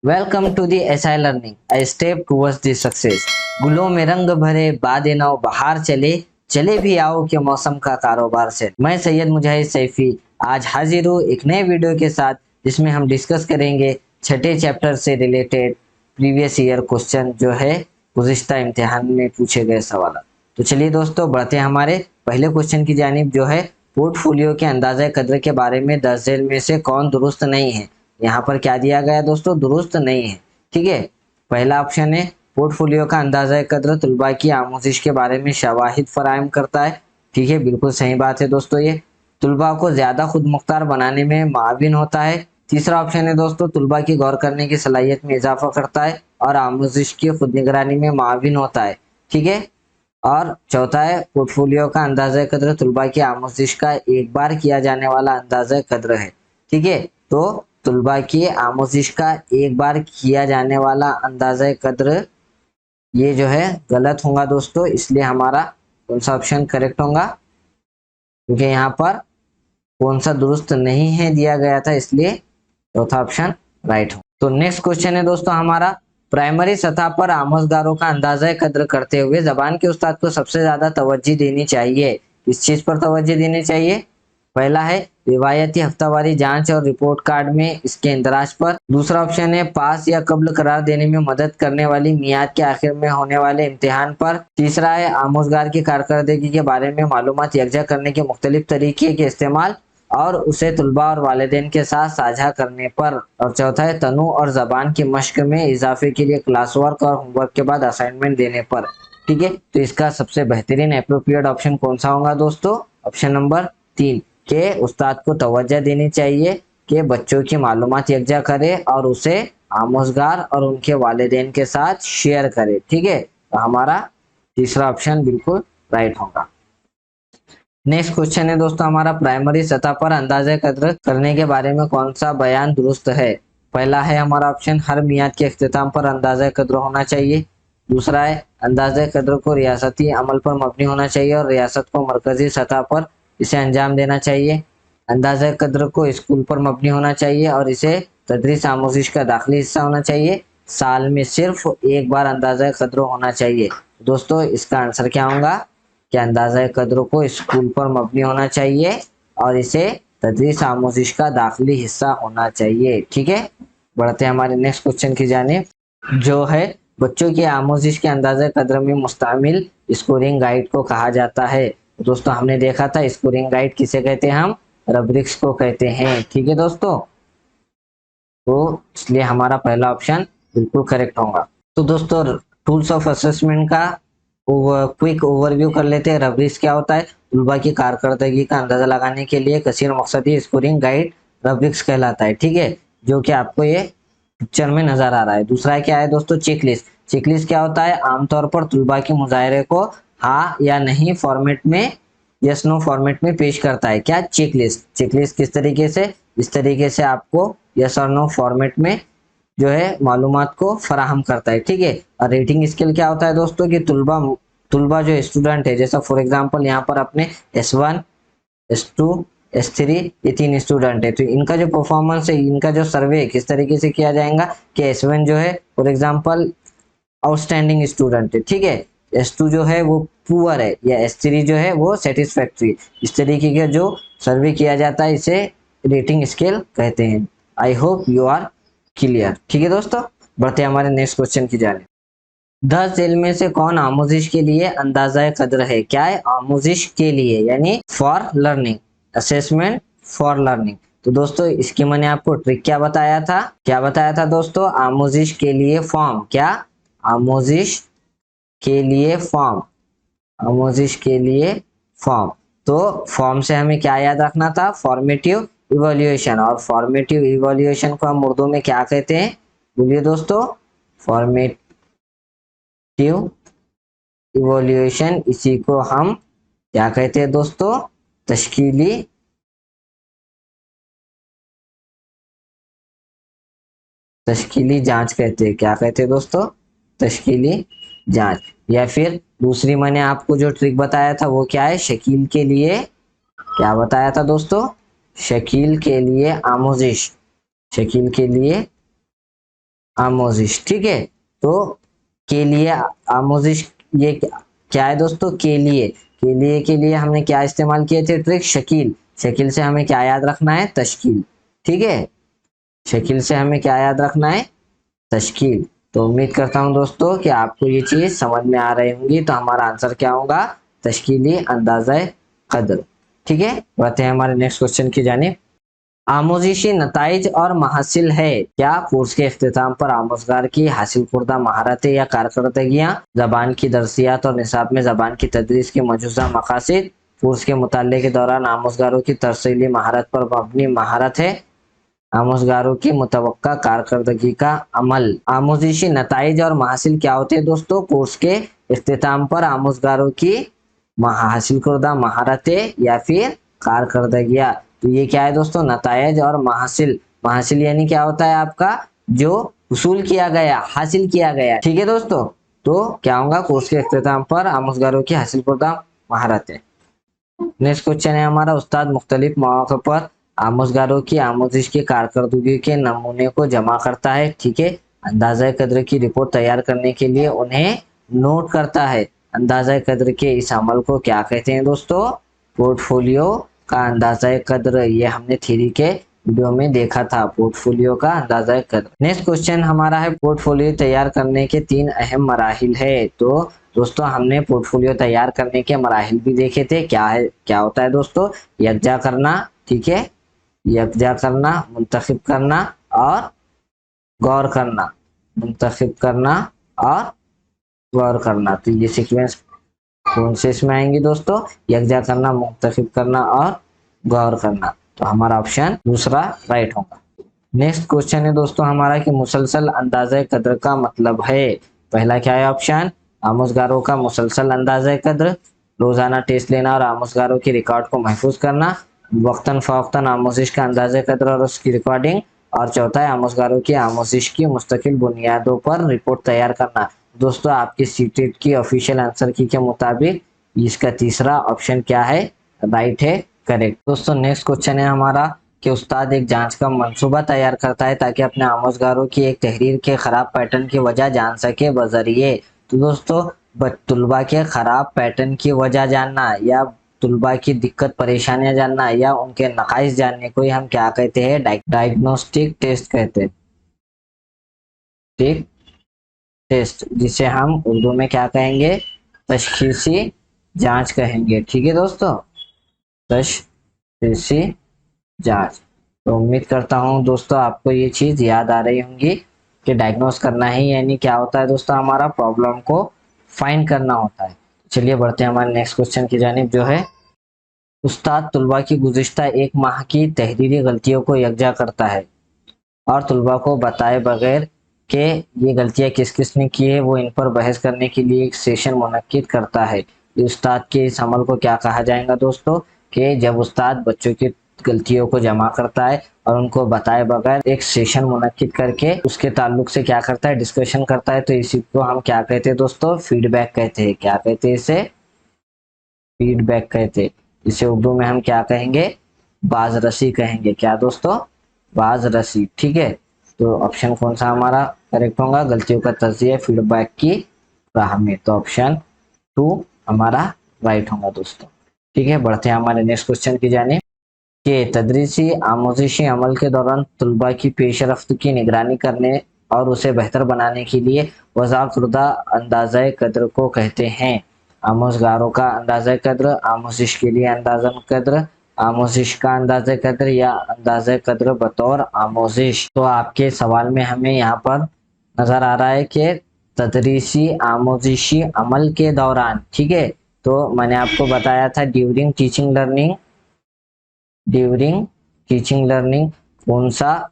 Welcome to the SI learning I step towards the success. गुलों में रंग भरे बादे नौ बाहर चले, चले भी आओ के मौसम का कारोबार से। मैं सैयद मुजाहिद सैफी आज हाजिर हूँ एक नए वीडियो के साथ, जिसमें हम डिस्कस करेंगे छठे चैप्टर से रिलेटेड प्रीवियस ईयर क्वेश्चन जो है गुज़िश्ता इम्तिहान में पूछे गए सवाल। तो चलिए दोस्तों बढ़ते हैं हमारे पहले क्वेश्चन की जानिब, जो है पोर्टफोलियो के अंदाजा कद्र के बारे में 10 जेल में से कौन दुरुस्त नहीं है। यहाँ पर क्या दिया गया दोस्तों, दुरुस्त नहीं है। ठीक है, पहला ऑप्शन है पोर्टफोलियो का अंदाजा कद्र तुलबा की आमोजिश के बारे में शवाहिद फराहम करता है। ठीक है, बिल्कुल सही बात है दोस्तों, ये तुलबा को ज्यादा खुद मुख्तार बनाने में माविन होता है। तीसरा ऑप्शन है दोस्तों तुलबा की गौर करने की सलाहियत में इजाफा करता है और आमोजिश की खुद निगरानी में माविन होता है। ठीक है, और चौथा है पोर्टफोलियो का अंदाजा कद्र तुलबा की आमोजिश का एक बार किया जाने वाला अंदाजा कद्र है। ठीक है, तो तुलबा की आमोजिश का एक बार किया जाने वाला अंदाजा कद्र ये जो है गलत होगा दोस्तों, इसलिए हमारा कौन सा ऑप्शन करेक्ट होगा, क्योंकि यहाँ पर कौन सा दुरुस्त नहीं है दिया गया था, इसलिए चौथा ऑप्शन राइट हो। तो नेक्स्ट क्वेश्चन है दोस्तों हमारा, प्राइमरी सतह पर आमोजगारों का अंदाजा कद्र करते हुए जबान के उस्ताद को सबसे ज्यादा तवज्जो देनी चाहिए। किस चीज पर तवज्जो देनी चाहिए? पहला है रिवायती हफ्तावारी जांच और रिपोर्ट कार्ड में इसके इंदराज पर। दूसरा ऑप्शन है पास या कब्ल करार देने में मदद करने वाली मियाद के आखिर में होने वाले इम्तिहान पर। तीसरा है आमोजगार की कारकर्दगी के बारे में मालूमात यकजा करने के मुख्तलिफ तरीके के इस्तेमाल और उसे तुलबा और वालिदैन के साथ साझा करने पर। और चौथा है तनु और जबान की मश्क में इजाफे के लिए क्लास वर्क और होमवर्क के बाद असाइनमेंट देने पर। ठीक है, तो इसका सबसे बेहतरीन एप्रोप्रिएट ऑप्शन कौन सा होगा दोस्तों? ऑप्शन नंबर 3 के उस्ताद को तवज्जो देनी चाहिए कि बच्चों की मालूमात यकजा करे और उसे आमोजगार और उनके वालिदैन के साथ शेयर करे। ठीक है, तो हमारा तीसरा ऑप्शन बिल्कुल राइट होगा। नेक्स्ट क्वेश्चन है दोस्तों हमारा, प्राइमरी सतह पर अंदाजा कद्र करने के बारे में कौन सा बयान दुरुस्त है? पहला है हमारा ऑप्शन हर मियाद के इख्तिताम पर अंदाजा कद्र होना चाहिए। दूसरा है अंदाजा कद्र को रियासती अमल पर मबनी होना चाहिए और रियासत को मरकजी सतह पर इसे अंजाम देना चाहिए। अंदाजा कद्र को स्कूल पर मबनी होना चाहिए और इसे तदरीस आमोजिश का दाखिली हिस्सा होना चाहिए। साल में सिर्फ एक बार अंदाजा कद्र होना चाहिए। दोस्तों इसका आंसर क्या होगा कि अंदाजा कद्र को स्कूल पर मबनी होना चाहिए और इसे तदरीस आमोजिश का दाखिली हिस्सा होना चाहिए। ठीक है, बढ़ते हैं हमारे नेक्स्ट क्वेश्चन की जानिब, जो है बच्चों की आमोजिश के अंदाजा कद्र में मुस्तमिल स्कोरिंग गाइड को कहा जाता है। दोस्तों हमने देखा था स्कोरिंग गाइड किसे कहते हैं, हम रब्रिक्स को कहते हैं। ठीक है दोस्तों, तो इसलिए हमारा पहला ऑप्शन बिल्कुल करेक्ट होगा। तो दोस्तों टूल्स ऑफ असेसमेंट का क्विक ओवरव्यू कर लेते हैं। रब्रिक्स क्या होता है? तुलबा की कारकर्दगी का अंदाजा लगाने के लिए कसीर मकसदी स्कोरिंग गाइड रब्रिक्स कहलाता है। ठीक है, जो कि आपको ये पिक्चर में नजर आ रहा है। दूसरा क्या है दोस्तों? चेकलिस्ट। चेकलिस्ट क्या होता है? आमतौर पर तुलबा के मुजाहरे को हाँ या नहीं फॉर्मेट में, यस नो फॉर्मेट में पेश करता है। क्या? चेकलिस्ट। चेकलिस्ट किस तरीके से? इस तरीके से आपको यस और नो फॉर्मेट में जो है मालूमात को फराहम करता है। ठीक है, और रेटिंग स्केल क्या होता है दोस्तों कि तुलबा जो स्टूडेंट है, जैसा फॉर एग्जांपल यहाँ पर अपने S1 S2 S3 ये 3 स्टूडेंट है, तो इनका जो परफॉर्मेंस है, इनका जो सर्वे किस तरीके से किया जाएगा कि S1 जो है फॉर एग्जांपल आउटस्टैंडिंग स्टूडेंट है। ठीक है, S2 जो है वो पुअर है, या S3 जो है वो सेटिस्फैक्ट्री। इस तरीके का जो सर्वे किया जाता है इसे रेटिंग स्केल कहते हैं। I hope you are clear. ठीक है दोस्तों, बढ़ते हैं हमारे नेक्स्ट क्वेश्चन की जाने। 10 जेल में से कौन आमोजिश के लिए अंदाजा कद्र है? क्या है? आमोजिश के लिए, यानी for learning, assessment for learning. तो दोस्तों इसकी मैंने आपको ट्रिक क्या बताया था? क्या बताया था दोस्तों? आमोजिश के लिए फॉर्म। क्या? आमोजिश के लिए फॉर्म। आमोजिश के लिए फॉर्म। तो फॉर्म से हमें क्या याद रखना था? Formative evaluation. और फॉर्मेटिव इवैल्यूएशन को हम उर्दू में क्या कहते हैं? बोलिए दोस्तों। फॉर्मेटिव इवैल्यूएशन, इसी को हम क्या कहते हैं दोस्तों? तशकीली जांच कहते हैं। क्या कहते हैं दोस्तों? तशकीली जांच। या फिर दूसरी मैंने आपको जो ट्रिक बताया था वो क्या है? शकील के लिए। क्या बताया था दोस्तों? शकील के लिए आमोजिश। शकील के लिए आमोजिश, ठीक है। तो के लिए आमोजिश, ये क्या है दोस्तों, के लिए हमने क्या इस्तेमाल किए थे ट्रिक, शकील। शकील से हमें क्या याद रखना है, तश्कील, ठीक है। शकील से हमें क्या याद रखना है, तश्कील। तो उम्मीद करता हूं दोस्तों कि आपको ये चीज समझ में आ रही होंगी। तो हमारा आंसर क्या होगा, तश्कीली अंदाज़ा कद्र, ठीक है। बढ़ते हैं हमारे नेक्स्ट क्वेश्चन की जानिब। आमोजिशी नताइज और महासिल है क्या, कोर्स के अख्तिताम पर आमोजगार की हासिल कुर्दा महारतें या कारकर्दगियाँ, जबान की दरसियात और निसाब में जबान की तदरीस के मौजूदा मकासद, कोर्स के मुताले के दौरान आमोजगारों की तरसीली महारत पर मबनी महारत है, आमोजगारों की मुतवक्का कारकर्दगी का अमल। आमोजिशी नताइज और महासिल क्या होते हैं दोस्तों, कोर्स के इख्तिताम पर आमोजगारों की हासिल करदा महारतें या फिर कारकर्दगियाँ। तो ये क्या है दोस्तों, नतायज और महासिल। महासिल यानी क्या होता है आपका, जो उसूल किया गया, हासिल किया गया, ठीक है दोस्तों। तो क्या होगा, कोर्स के इख्तिताम पर आमोजगारों की हासिल करदा महारतें। नेक्स्ट क्वेश्चन है हमारा, उस्ताद मुख्तलिफ मौके पर आमोजगारों की आमोजिश की कारकर्दगी के नमूने को जमा करता है, ठीक है। अंदाजा कद्र की रिपोर्ट तैयार करने के लिए उन्हें नोट करता है। अंदाजा कद्र के इस अमल को क्या कहते हैं दोस्तों, पोर्टफोलियो का अंदाजा कद्र। ये हमने थ्योरी के वीडियो में देखा था, पोर्टफोलियो का अंदाजा कद्र। नेक्स्ट क्वेश्चन हमारा है, पोर्टफोलियो तैयार करने के 3 अहम मराहिल है। तो दोस्तों हमने पोर्टफोलियो तैयार करने के मराहिल भी देखे थे, क्या है, क्या होता है दोस्तों, यकजा करना, ठीक है, यकजा करना, मुंतखब करना और गौर करना, मुंतखब करना और गौर करना। तो ये सीक्वेंस कौन से इसमें आएंगे दोस्तों, यकजा करना, मुंतखब करना और गौर करना। तो हमारा ऑप्शन दूसरा राइट होगा। नेक्स्ट क्वेश्चन है दोस्तों हमारा कि मुसलसल अंदाज़े कद्र का मतलब है। पहला क्या है ऑप्शन, आमोजगारों का मुसलसल अंदाज़े कद्र, रोजाना टेस्ट लेना और आमोजगारों की रिकॉर्ड को महफूज करना, वक्तन फवक्तन आमोजिश का अंदाज़े कद्र और उसकी रिकॉर्डिंग, और चौथा है आमोजगारों की आमोजिश की मुस्तकिल बुनियादों पर रिपोर्ट तैयार करना। दोस्तों आपकी सीटेट की ऑफिशियल आंसर की के मुताबिक इसका तीसरा ऑप्शन क्या है, राइट है, करेक्ट। दोस्तों नेक्स्ट क्वेश्चन है हमारा कि उस्ताद एक जांच का मंसूबा तैयार करता है ताकि अपने आमोजगारों की एक तहरीर के खराब पैटर्न की वजह जान सके बजरिए। तो दोस्तों तुलबा के खराब पैटर्न की वजह जानना या तुलबा की दिक्कत परेशानियां जानना या उनके नकाइस जानने को ही हम क्या कहते हैं, डायग्नोस्टिक टेस्ट कहते हैं, ठीक टेस्ट, जिसे हम उर्दू में क्या कहेंगे, तशखीसी जांच कहेंगे, ठीक है दोस्तों, तशखीसी जांच। तो उम्मीद करता हूँ दोस्तों आपको ये चीज याद आ रही होंगी कि डायग्नोस करना ही यानी क्या होता है दोस्तों, हमारा प्रॉब्लम को फाइंड करना होता है। चलिए बढ़ते हैं हमारे नेक्स्ट क्वेश्चन की जानिब जो है, उस्ताद तुलबा की गुज़िश्ता एक माह की तहरीरी गलतियों को यकजा करता है और तुलबा को बताए बगैर के ये गलतियां किस किस ने की है वो इन पर बहस करने के लिए एक सेशन मुनक्किद करता है। उस्ताद के इस अमल को क्या कहा जाएगा दोस्तों, कि जब उस्ताद बच्चों की गलतियों को जमा करता है और उनको बताए बगैर एक सेशन मुनक्किद करके उसके ताल्लुक से क्या करता है, डिस्कशन करता है। तो इसी को हम क्या कहते हैं दोस्तों, फीडबैक कहते हैं। क्या कहते हैं इसे, फीडबैक कहते हैं। इसे उर्दू में हम क्या कहेंगे, बाजरसी कहेंगे। क्या दोस्तों, बाजरसी, ठीक है। तो ऑप्शन कौन सा हमारा करेक्ट होगा, गलतियों का तजिया फीडबैक की राह में। तो ऑप्शन 2 हमारा राइट होगा दोस्तों, ठीक है। बढ़ते हैं हमारे नेक्स्ट क्वेश्चन की जानिब कि तदरीसी आमोजिशी अमल के दौरान तुलबा की पेशरफ्त की निगरानी करने और उसे बेहतर बनाने के लिए वज़ा करदा अंदाज़ा कद्र को कहते हैं। आमोजगारों का अंदाज़ा कद्र, आमोजिश के लिए अंदाज़न कद्र, आमोजिश का अंदाज़ा कद्र या अंदाज़ा कद्र बतौर आमोजिश। तो आपके सवाल में हमें यहाँ पर नज़र आ रहा है कि तदरीसी आमोजिशी अमल के दौरान, ठीक है। तो मैंने आपको बताया था during teaching learning, during teaching learning कौन सा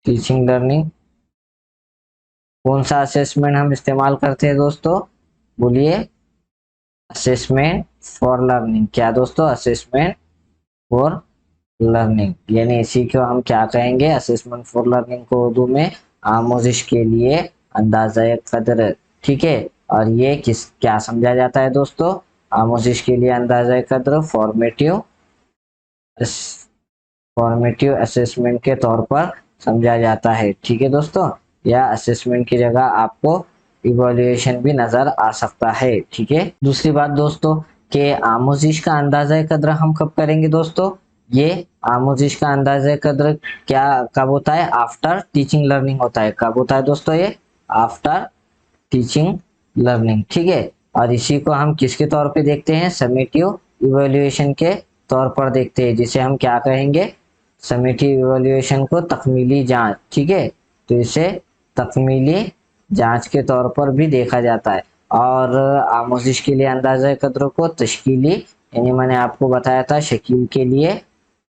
टीचिंग लर्निंग कौन सा असेसमेंट हम इस्तेमाल करते हैं दोस्तों, बोलिए, असेसमेंट फॉर लर्निंग। क्या दोस्तों, असेसमेंट फॉर लर्निंग, यानी इसी को हम क्या कहेंगे, असेसमेंट फॉर लर्निंग को उर्दू में आमोजिश के लिए अंदाजा कद्र, ठीक है। और ये किस क्या समझा जाता है दोस्तों, आमोजिश के लिए अंदाजा कद्र फॉर्मेटिव असेसमेंट के तौर पर समझा जाता है। ठीक है दोस्तों, या असेसमेंट की जगह आपको इवोल्यूशन भी नजर आ सकता है। ठीक है, दूसरी बात दोस्तों कि आमोजिश का अंदाजा कद्र हम कब करेंगे दोस्तों? ये आमोजिश का अंदाजा कद्र क्या कब होता है? आफ्टर टीचिंग लर्निंग होता है। कब होता है दोस्तों? ये आफ्टर टीचिंग लर्निंग। ठीक है, और इसी को हम किसके तौर पे देखते हैं? समेटिव इवैल्यूएशन के तौर पर देखते हैं, जिसे हम क्या कहेंगे? समेटिव इवैल्यूएशन को तकमीली जांच। ठीक है, तो इसे तकमीली जांच के तौर पर भी देखा जाता है। और आमोजिश के लिए अंदाजा कद्र को तश्कीली, यानी मैंने आपको बताया था शकील के लिए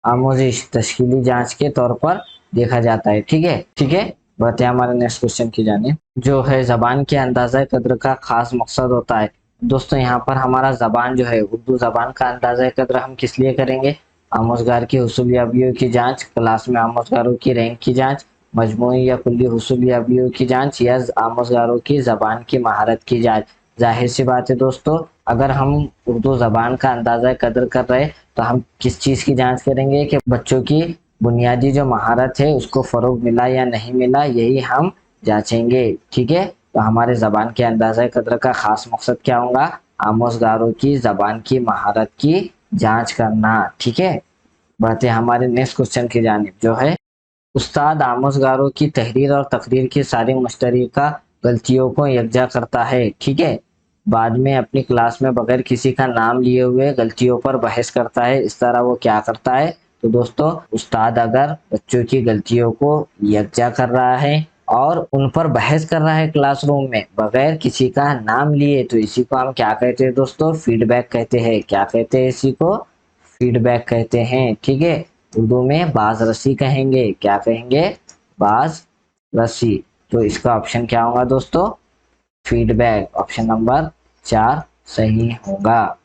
आमोजिश तश्कीली जांच के तौर पर देखा जाता है। ठीक है, ठीक है, बढ़ते हैं हमारे नेक्स्ट क्वेश्चन की जानिब, जो है जबान के अंदाजा कद्र का खास मकसद होता है। दोस्तों यहाँ पर हमारा जबान जो है, उर्दू जबान का अंदाजा कद्र हम किस लिए करेंगे? आमोजगार की हुसूलियाबियों की जांच, क्लास में आमोजगारों की रैंक की जांच, मजमूई या कुल्ली हुसूलियाबियों की जांच, या आमोजगारों की जबान की महारत की जांच। जाहिर सी बात है दोस्तों, अगर हम उर्दू जबान का अंदाजा कद्र कर रहे तो हम किस चीज की जांच करेंगे कि बच्चों की बुनियादी जो महारत है उसको फरोग मिला या नहीं मिला, यही हम जांचेंगे। ठीक है, तो हमारे जबान के अंदाजा कद्र का खास मकसद क्या होगा? आमोजगारों की जबान की महारत की जांच करना। ठीक है, बढ़ते हमारे नेक्स्ट क्वेश्चन की जानिब, जो है उस्ताद आमोजगारों की तहरीर और तकरीर की सारी मुश्तरका गलतियों को यकजा करता है। ठीक है, बाद में अपनी क्लास में बगैर किसी का नाम लिए हुए गलतियों पर बहस करता है। इस तरह वो क्या करता है? तो दोस्तों, उस्ताद अगर बच्चों की गलतियों को यकजा कर रहा है और उन पर बहस कर रहा है क्लासरूम में बगैर किसी का नाम लिए, तो इसी को हम क्या कहते हैं दोस्तों? फीडबैक कहते हैं। क्या कहते हैं इसी को? फीडबैक कहते हैं। ठीक है, उर्दू में बाज रसी कहेंगे। क्या कहेंगे? बाज रसी। तो इसका ऑप्शन क्या होगा दोस्तों? फीडबैक। ऑप्शन नंबर 4 सही होगा।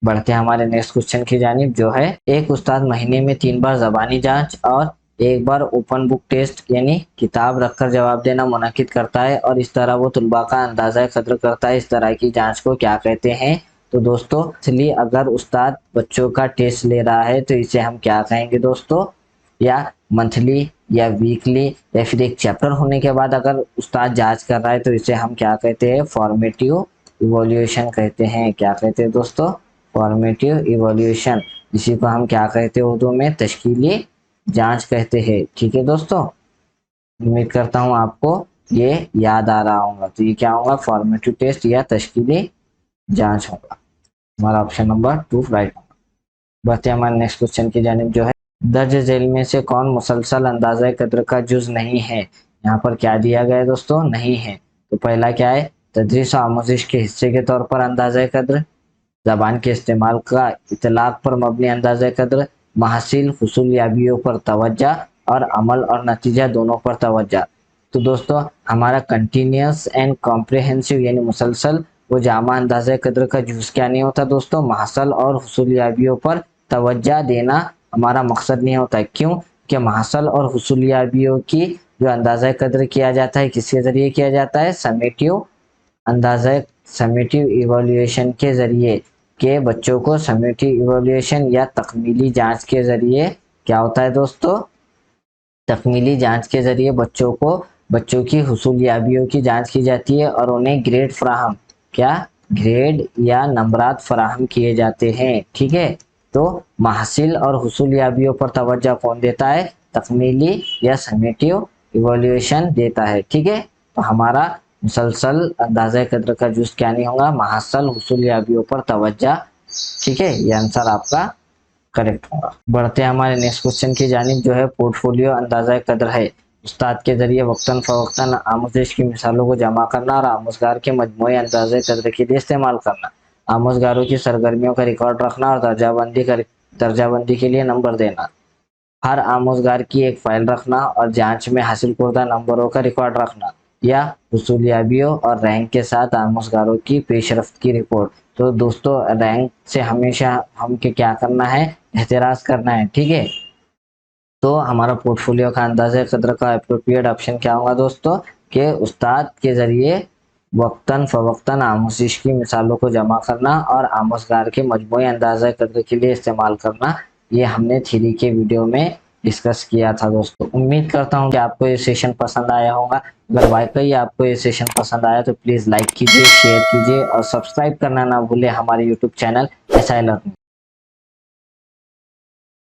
बढ़ते हैं हमारे नेक्स्ट क्वेश्चन की जानिब, जो है एक उस्ताद महीने में 3 बार जबानी जांच और 1 बार ओपन बुक टेस्ट यानी किताब रखकर जवाब देना मुनक्किद करता है, और इस तरह वो तुलबा का अंदाजा कद्र करता है। इस तरह की जांच को क्या कहते हैं? तो दोस्तों, इसलिए अगर उस्ताद बच्चों का टेस्ट ले रहा है तो इसे हम क्या कहेंगे दोस्तों? या मंथली या वीकली, या फिर एक चैप्टर होने के बाद अगर उस्ताद जांच कर रहा है तो इसे हम क्या कहते हैं? फॉर्मेटिव इवोल्यूशन कहते हैं। क्या कहते हैं दोस्तों? Formative evolution. इसी को हम क्या कहते हैं उर्दू में? तश्कीली जांच कहते हैं। ठीक है दोस्तों, उम्मीद करता हूँ आपको ये याद आ रहा होगा। तो ये क्या होगा? फॉर्मेटिव टेस्ट या तश्कीली जांच होगा। हमारा ऑप्शन नंबर 2 राइट होगा। बढ़ते हमारे नेक्स्ट क्वेश्चन की जानिब, जो है दर्ज झेल में से कौन मुसलसल अंदाजा कद्र का जुज नहीं है? यहाँ पर क्या दिया गया है दोस्तों? नहीं है। तो पहला क्या है? तदरीस और आमोजिश के हिस्से के तौर पर अंदाजा कद्र, जबान के इस्तेमाल का इतलाक पर मबनी अंदाजा कद्र, महसिल हुसूलियाबियों पर तवज्जा, और अमल और नतीजा दोनों पर तवज्जा। तो दोस्तों, हमारा कंटिन्यूस एंड कॉम्प्रिहेंसिव यानी मुसलसल वो जामा अंदाजा कद्र का जूस क्या नहीं होता दोस्तों? महसल और हुसूलियाबियों पर तवज्जा देना हमारा मकसद नहीं होता है। क्यों? कि महसल और हुसूलियाबियों की जो अंदाजा कद्र किया जाता है किसके जरिए किया जाता है? समेटिव अंदाजा, समेटिव इवोल्यूशन के जरिए, के बच्चों को समेटिव इवोल्यूशन या तकमीली जांच के जरिए क्या होता है दोस्तों? तकमीली जांच के जरिए बच्चों की हुसूलियाबियों की जांच की जाती है और उन्हें ग्रेड फराहम, क्या ग्रेड या नंबरात फराहम किए जाते हैं। ठीक है, तो महसिल और हुसूलियाबियों पर तवज्जो कौन देता है? तकमीली या समेटिव इवोल्यूशन देता है। ठीक है, तो हमारा मुसलसल अंदाजा कद्र का जुज क्या नहीं होगा? महसल हुसूलियाबियों पर तवज्जो। ठीक है, ये आंसर आपका करेक्ट होगा। बढ़ते हैं हमारे नेक्स्ट क्वेश्चन की जानिब, जो है पोर्टफोलियो अंदाजा कद्र है उस्ताद के जरिए वक्तन फवक्तन आमोजिश की मिसालों को जमा करना और आमोजगार के मजमूई अंदाजा कद्र के लिए इस्तेमाल करना, आमोजगारों की सरगर्मियों का रिकॉर्ड रखना और दर्जाबंदी के लिए नंबर देना, हर आमोजगार की एक फाइल रखना और जांच में हासिल करदा नंबरों का रिकॉर्ड रखना, या हुसूलियाबियों और रैंक के साथ आमोजगारों की पेशरफ्त की रिपोर्ट। तो दोस्तों, रैंक से हमेशा हम क्या करना है? एहतराज करना है। ठीक है, तो हमारा पोर्टफोलियो का अंदाजा कद्र का अप्रोप्रिएट ऑप्शन क्या होगा दोस्तों? कि उस्ताद के जरिए वक्तन फवक्तन आमोजिश की मिसालों को जमा करना और आमोजगार के मजमूई अंदाजा कद्र के लिए इस्तेमाल करना। ये हमने थ्योरी के वीडियो में डिस्कस किया था दोस्तों। उम्मीद करता हूँ कि आपको ये सेशन पसंद आया होगा। अगर वाकई आपको ये सेशन पसंद आया तो प्लीज़ लाइक कीजिए, शेयर कीजिए और सब्सक्राइब करना ना भूले हमारे यूट्यूब चैनल SI लर्निंग।